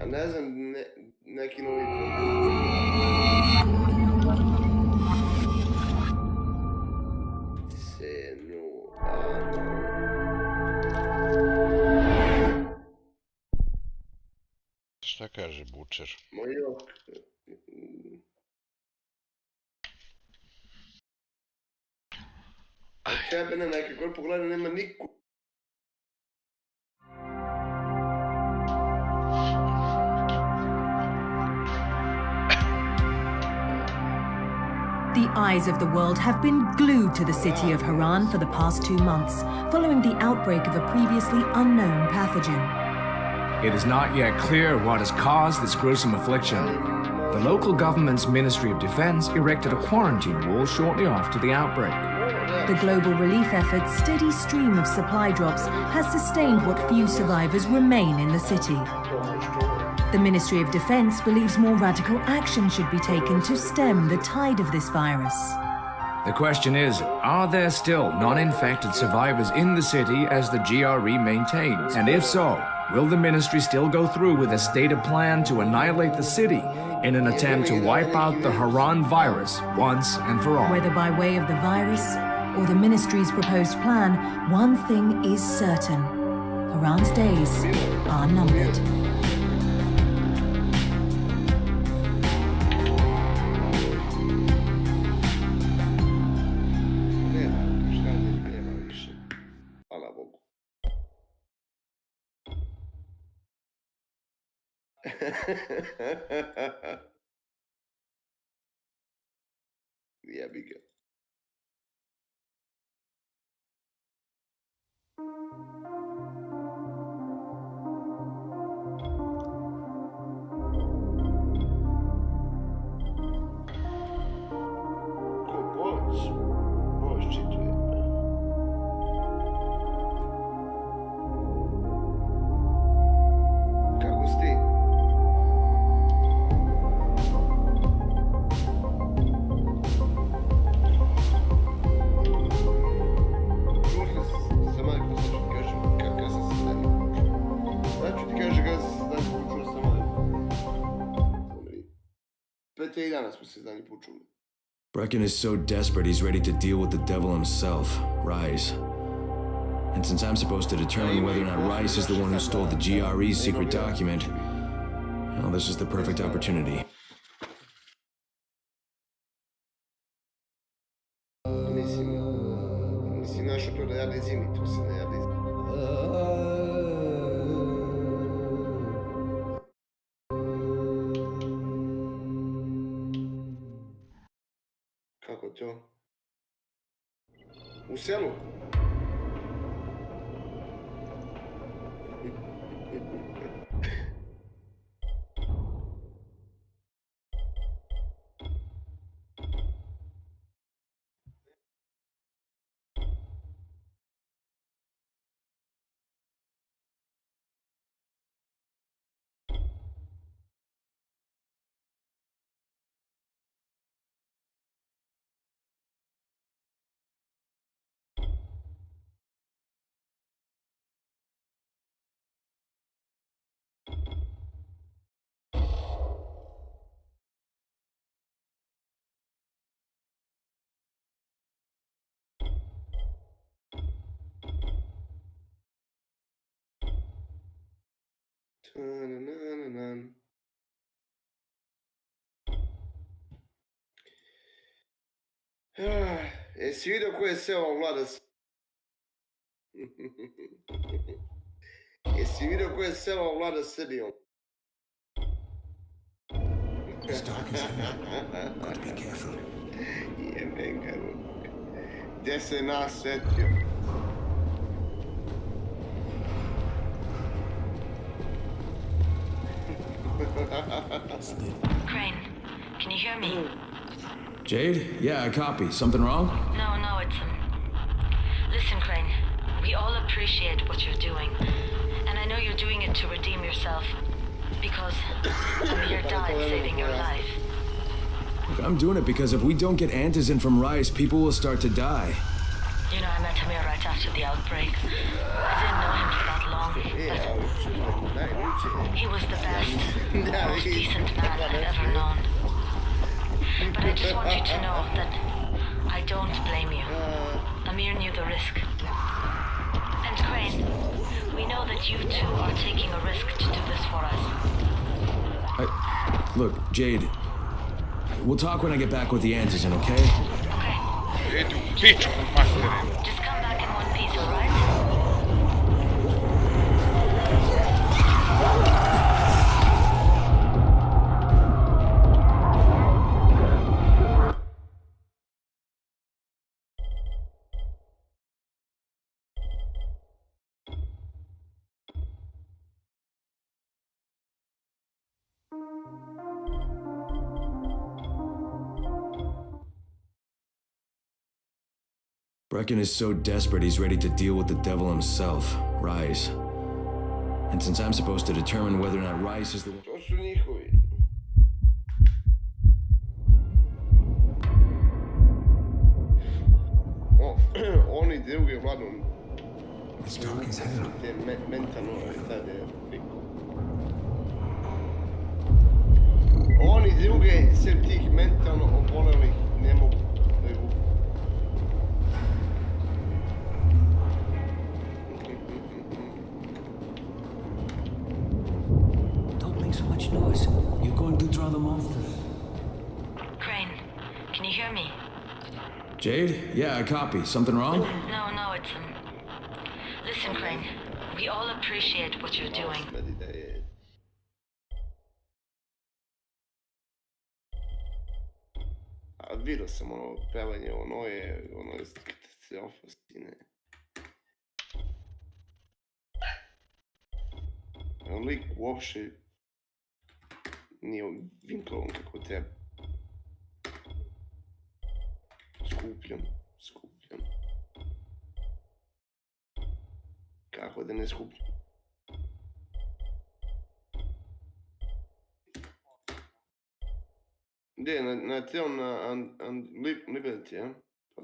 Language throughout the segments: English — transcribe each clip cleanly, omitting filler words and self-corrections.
A ne znam, neki novi Šta kaže Bučer? Moj ok. Tebe ne, neke gore pogledaj, nema niko. The eyes of the world have been glued to the city of Haran for the past 2 months, following the outbreak of a previously unknown pathogen. It is not yet clear what has caused this gruesome affliction. The local government's Ministry of Defense erected a quarantine wall shortly after the outbreak. The global relief effort's steady stream of supply drops has sustained what few survivors remain in the city. The Ministry of Defense believes more radical action should be taken to stem the tide of this virus. The question is, are there still non-infected survivors in the city as the GRE maintains? And if so, will the ministry still go through with a stated plan to annihilate the city in an attempt to wipe out the Haran virus once and for all? Whether by way of the virus or the ministry's proposed plan, one thing is certain. Haran's days are numbered. Yeah, be good. Brecken is so desperate he's ready to deal with the devil himself, Rise. And since I'm supposed to determine whether or not Rise is the one who stole the GRE's secret document, well, this is the perfect opportunity. Kako to? U selu? Jesi vidio ko je seo Vlada s... Jesi vidio ko je seo Vlada s Srbijom? Jebem ga, gdje se nas setio? Crane, can you hear me? Jade? Yeah, I copy. Something wrong? No, it's Listen, Crane, we all appreciate what you're doing. And I know you're doing it to redeem yourself. Because Amir died saving your life. Look, I'm doing it because if we don't get Antizin from Rice, people will start to die. You know, I met Amir right after the outbreak. I didn't know him for that long, but he was the best, most decent man I've ever known. But I just want you to know that I don't blame you. Amir knew the risk. And Crane, we know that you two are taking a risk to do this for us. Look, Jade, we'll talk when I get back with the antigen, okay? Okay, Ei tuu pitkun materiin. just come back in one piece, alright? Brecken is so desperate he's ready to deal with the devil himself, Rise. And since I'm supposed to determine whether or not Rise is the one... To su njihovi. Oni drugi uglavnom te mentalno tada priko. Oni druge sem tih mentalno obolelih ne mogu da ih vuku. Don't make so much noise. You're going to draw the monsters. Crane, can you hear me? Jade? Yeah, I copy. Something wrong? No, it's Listen, Crane, we all appreciate what you're doing. Smedi da je... A vidio sam ono pevanje, ono je katastrofa, sine. Lik uopšte nije vinklovan kako treba. Skupljen. Kako da ne skupljen? Gdje, na cijelom na Liberty, ja? Pa.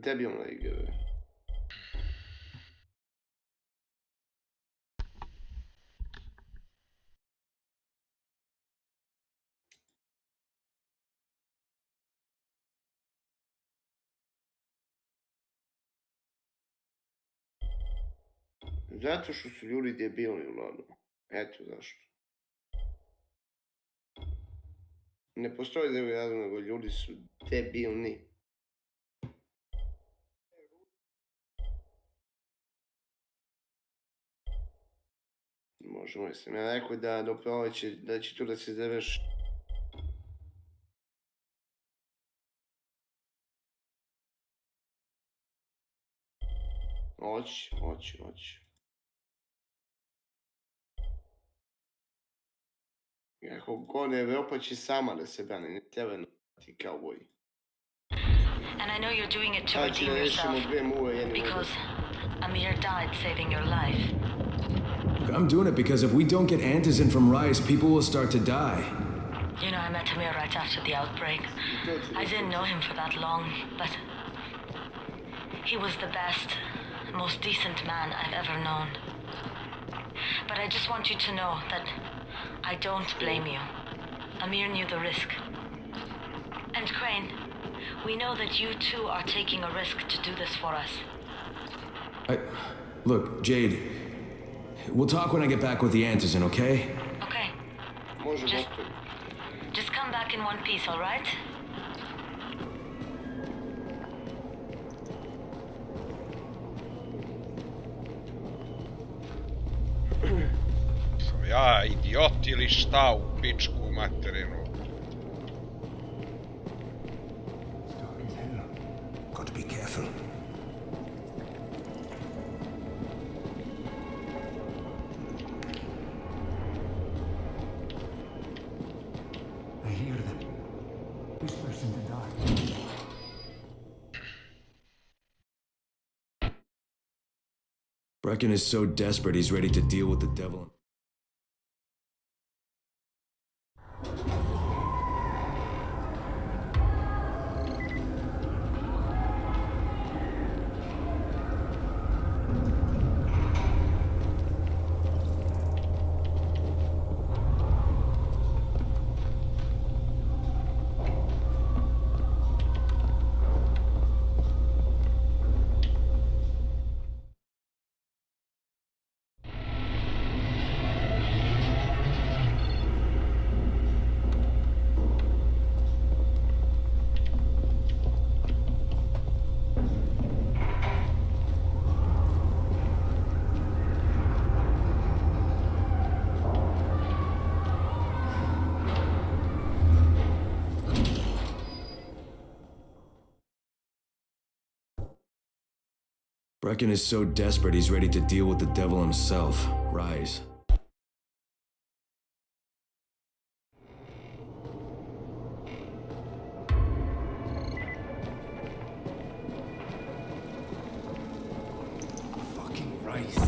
Debilna igra. Zato što su ljudi debilni, uglavnom. Eto zašto. Ne postoji drugi razlog, nego ljudi su debilni. Možemo, sam ja rekao da do proleće, da će to da se završi. Hoće. Ako god Evropa će sama da se brani, ne treba ti cowboy. And I know you're doing it to Znači redeem da rešimo yourself, dve muve jedne because Amir died saving your life. Look, I'm doing it because if we don't get antigen from Rise, people will start to die. You know, I met Amir right after the outbreak. I didn't know him for that long, but he was the best, most decent man I've ever known. But I just want you to know that I don't blame you. Amir knew the risk. And Crane, we know that you two are taking a risk to do this for us. Look, Jade, we'll talk when I get back with the antigen, okay? Okay, Može Just- gotovo. just come back in one piece, all right? Sam ja idiot ili šta u pičku materinu? It's dark as hell. Got to be careful. I hear them. This person to die. Brecken is so desperate he's ready to deal with the devil. Brecken is so desperate he's ready to deal with the devil himself, Rise. Fucking Rice.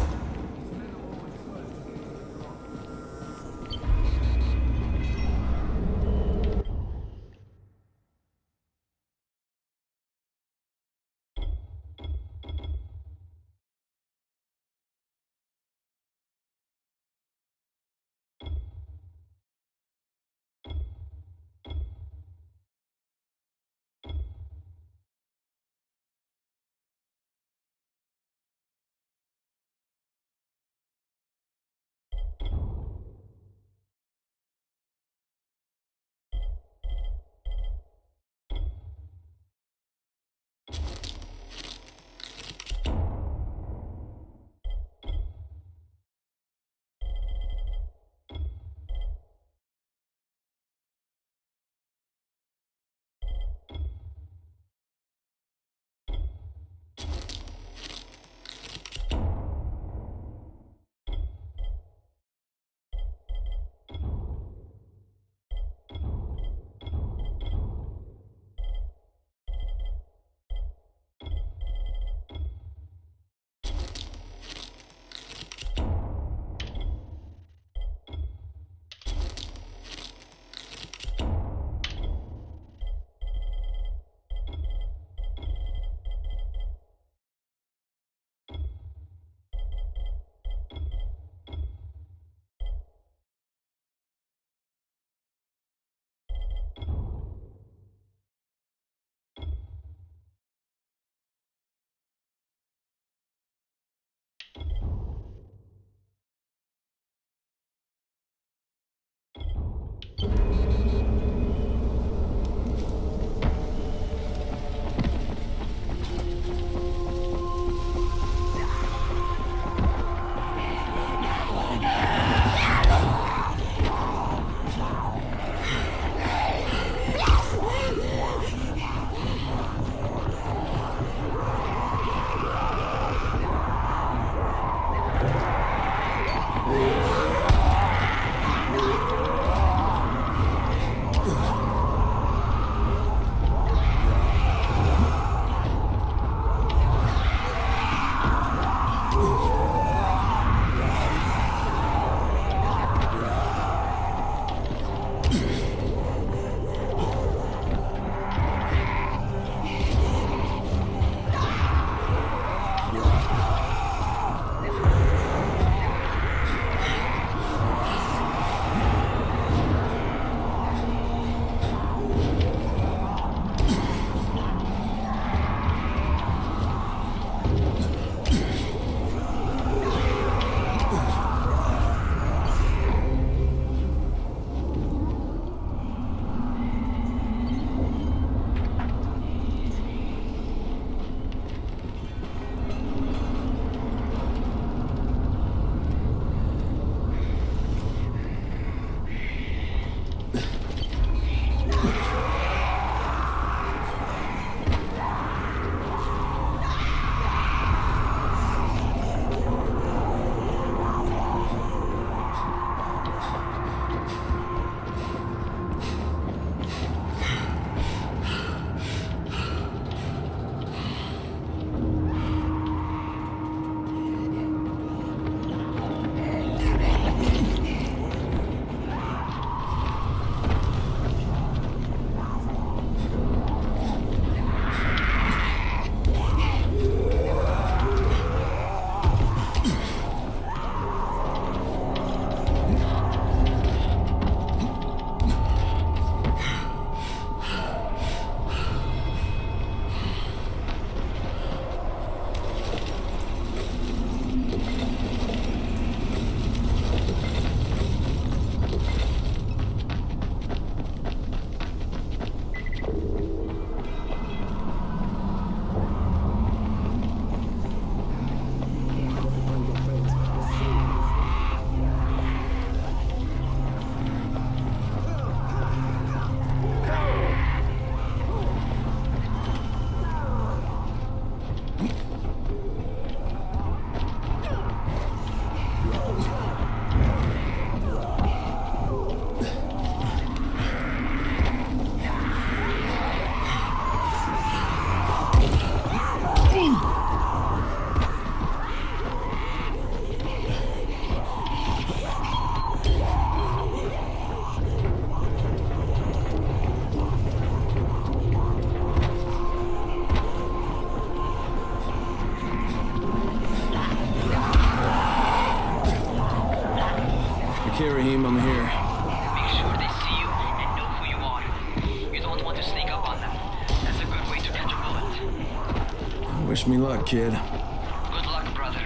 Wish me luck, kid. Good luck, brother.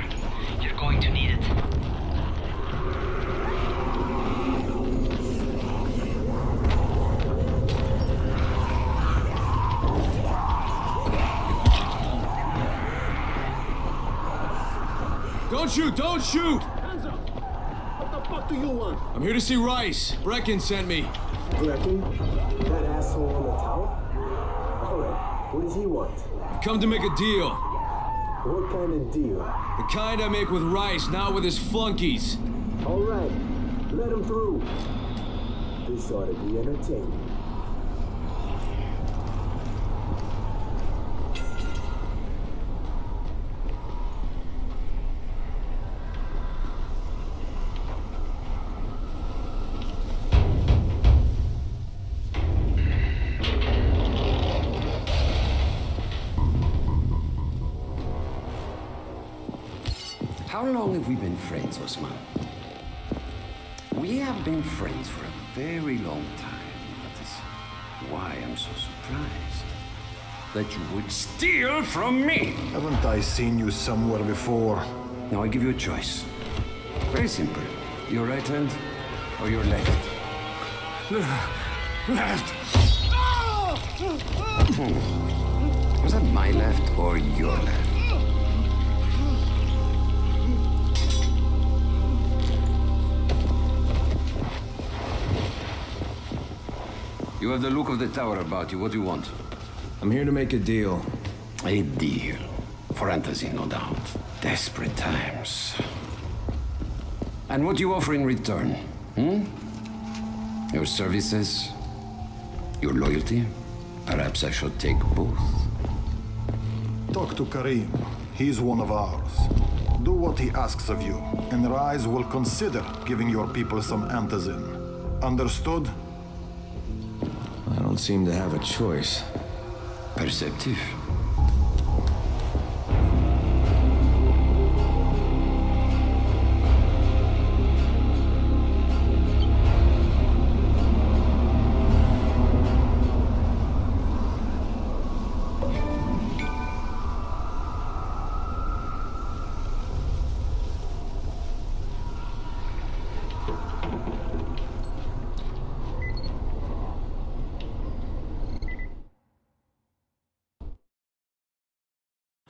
You're going to need it. Don't shoot! Don't shoot! Hands up! What the fuck do you want? I'm here to see Rice. Brecken sent me. Brecken? That asshole on the tower? Alright, what does he want? I've come to make a deal. What kind of deal? The kind I make with Rice, not with his flunkies. Alright, let him through. This ought to be entertaining. How long have we been friends, Osman? We have been friends for a very long time. That is why I'm so surprised that you would steal from me. Haven't I seen you somewhere before? Now I give you a choice. Very simple. Your right hand or your left? Left! Was that my left or your left? You have the look of the tower about you. What do you want? I'm here to make a deal. A deal. For fantasy, no doubt. Desperate times. And what do you offer in return? Your services? Your loyalty? Perhaps I should take both. Talk to Karim. He's one of ours. Do what he asks of you, and Ryze will consider giving your people some antizin. Understood? I don't seem to have a choice. Perceptive.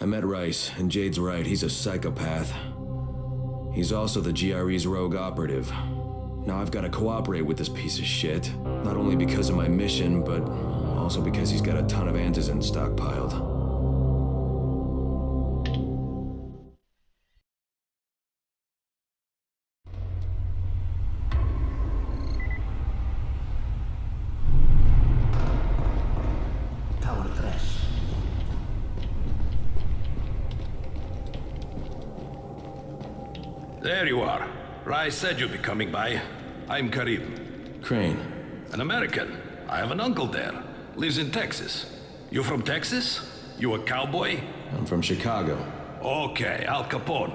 I met Rice, and Jade's right, he's a psychopath. He's also the GRE's rogue operative. Now I've got to cooperate with this piece of shit, not only because of my mission, but also because he's got a ton of antizin stockpiled. There you are. Ryze said you'd be coming by. I'm Karim. Crane. An American. I have an uncle there. Lives in Texas. You from Texas? You a cowboy? I'm from Chicago. Okay, Al Capone.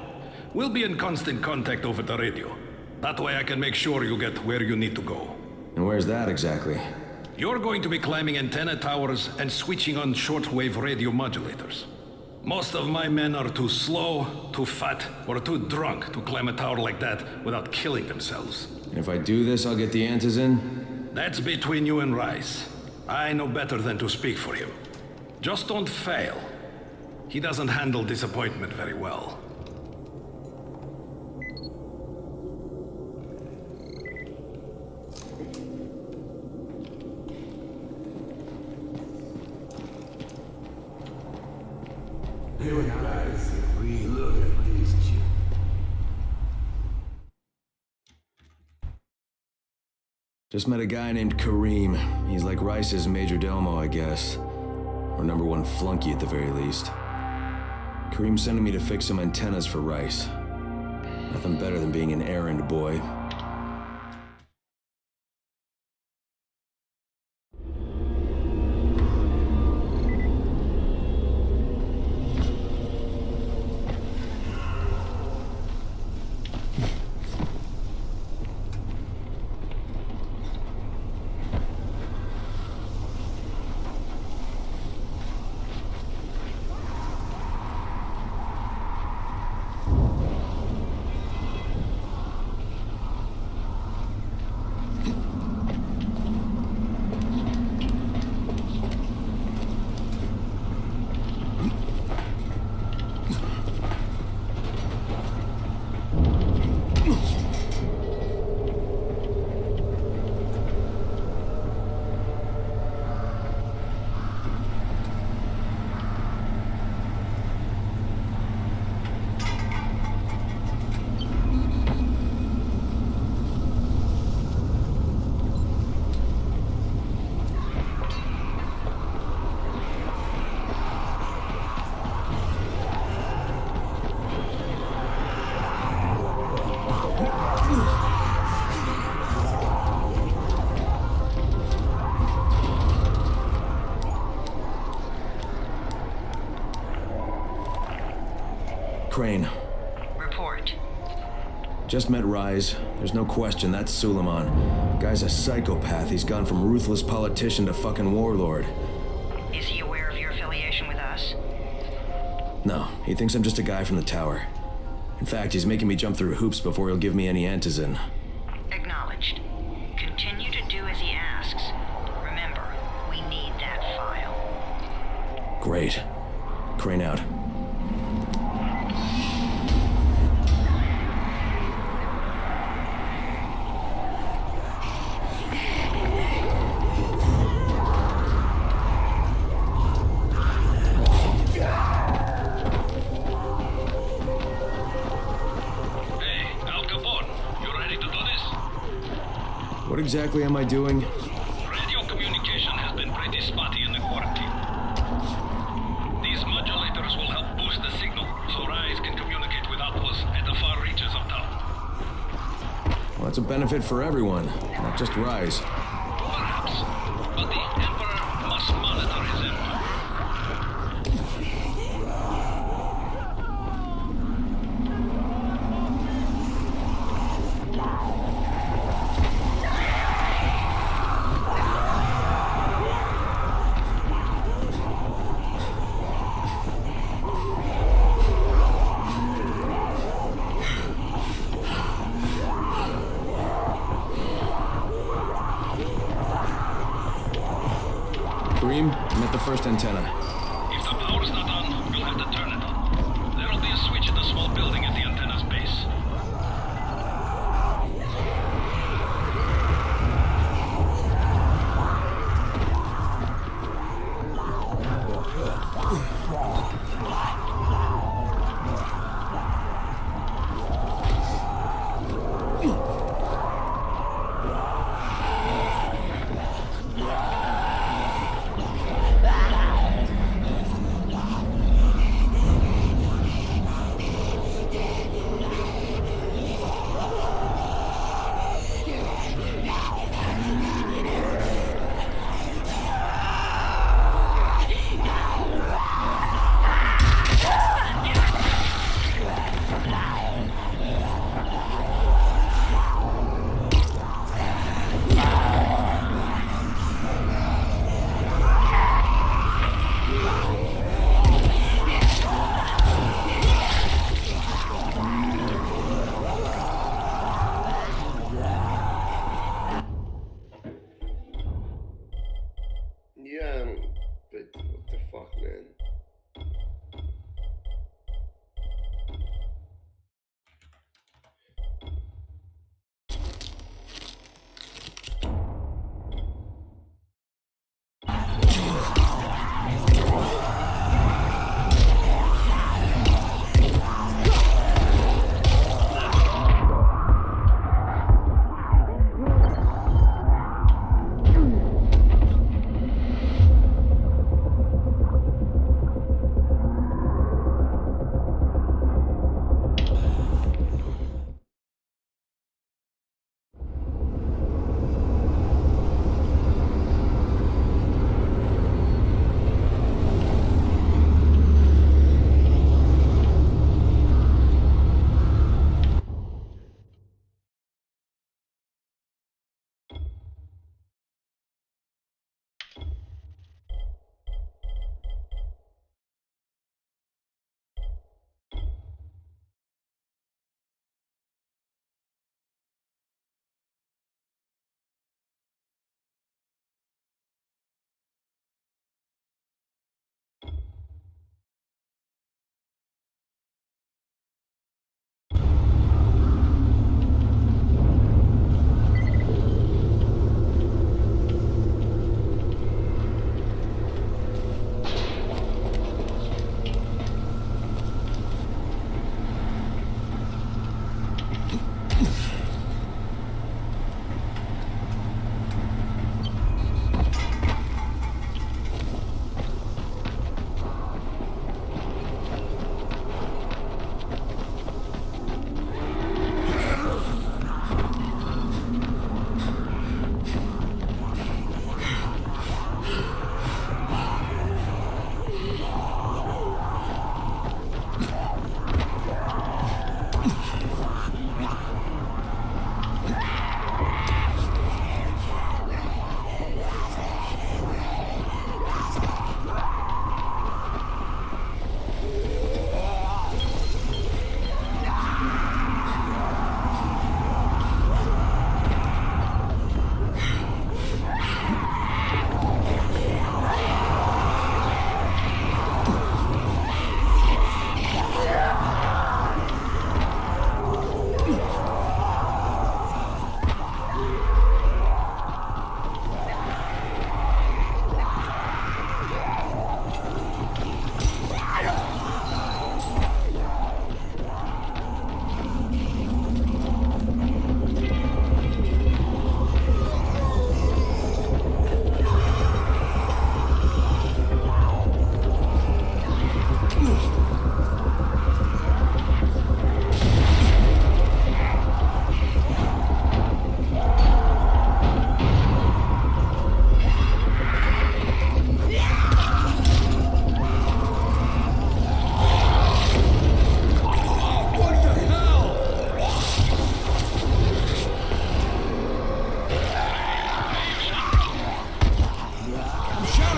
We'll be in constant contact over the radio. That way I can make sure you get where you need to go. And where's that exactly? You're going to be climbing antenna towers and switching on shortwave radio modulators. Most of my men are too slow, too fat, or too drunk to climb a tower like that without killing themselves. And if I do this, I'll get the antizin? That's between you and Ryze. I know better than to speak for him. Just don't fail. He doesn't handle disappointment very well. You guys, we look at these children. Just met a guy named Karim. He's like Rice's major domo, I guess. Or #1 flunky at the very least. Karim's sending me to fix some antennas for Rice. Nothing better than being an errand boy. Crane. Report. Just met Rise. There's no question, that's Suleiman. Guy's a psychopath. He's gone from ruthless politician to fucking warlord. Is he aware of your affiliation with us? No, he thinks I'm just a guy from the tower. In fact, he's making me jump through hoops before he'll give me any antizin. Acknowledged. Continue to do as he asks. Remember, we need that file. Great. Crane out. What exactly am I doing? Radio communication has been pretty spotty in the quarantine. These modulators will help boost the signal, so Rise can communicate with outposts at the far reaches of town. Well, that's a benefit for everyone, not just Rise. Perhaps, but the Emperor must monitor his empire. I'm at the first antenna. If the power's not on, you'll have to turn it on. There'll be a switch at the small building at the antenna's base.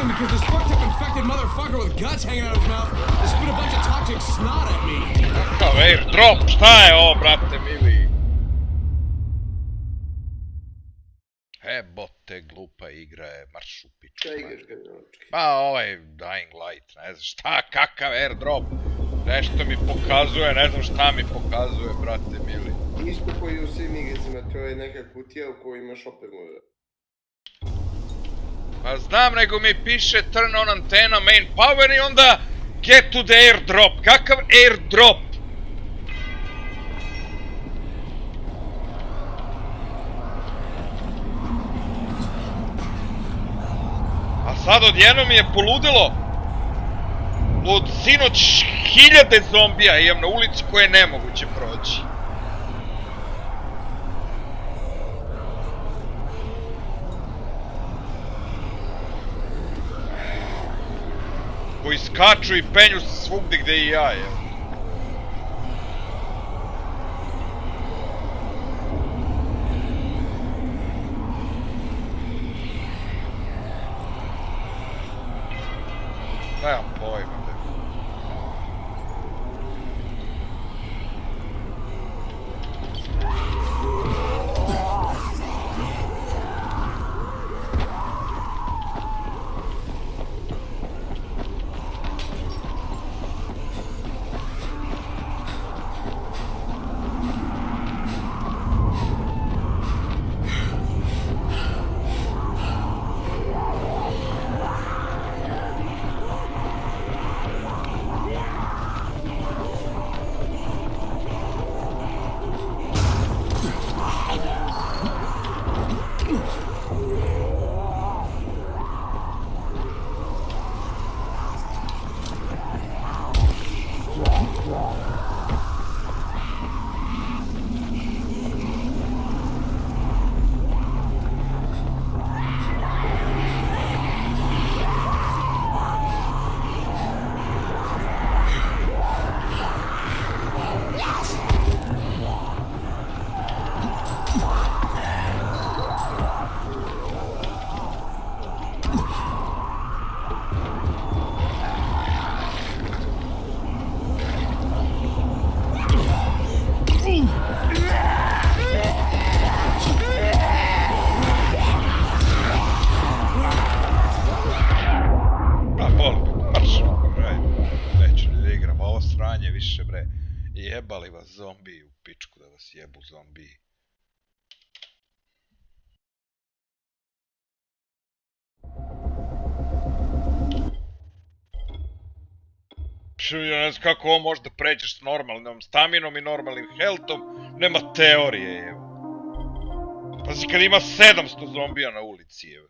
because this fucked up infected motherfucker with guts hanging out of his mouth has spit a bunch of toxic snot at me. Kakav airdrop, šta je ovo, brate mili? Bote, glupa igra je, marš u pičku. Šta igraš ga njemački? Pa ovaj Dying Light, ne znam šta, kakav airdrop. Nešto mi pokazuje, ne znam šta mi pokazuje, brate mili. Isto koji u svim igricima, to je neka kutija u kojoj imaš opegove. Pa znam, nego mi piše turn on antenna main power i onda get to the airdrop. Kakav airdrop? A sad odjednom je poludilo. Od sinoć 1000 zombija imam na ulici koje je nemoguće proći. Koji skaču i penju se svugdje gdje i ja, je. Nemam pojma. Jebali vas zombiji u pičku, da vas jebu zombiji. Ja ne znam kako ovo može da pređeš s normalnom staminom i normalnim healthom, nema teorije, evo. Pazi, kad ima 700 zombija na ulici, evo.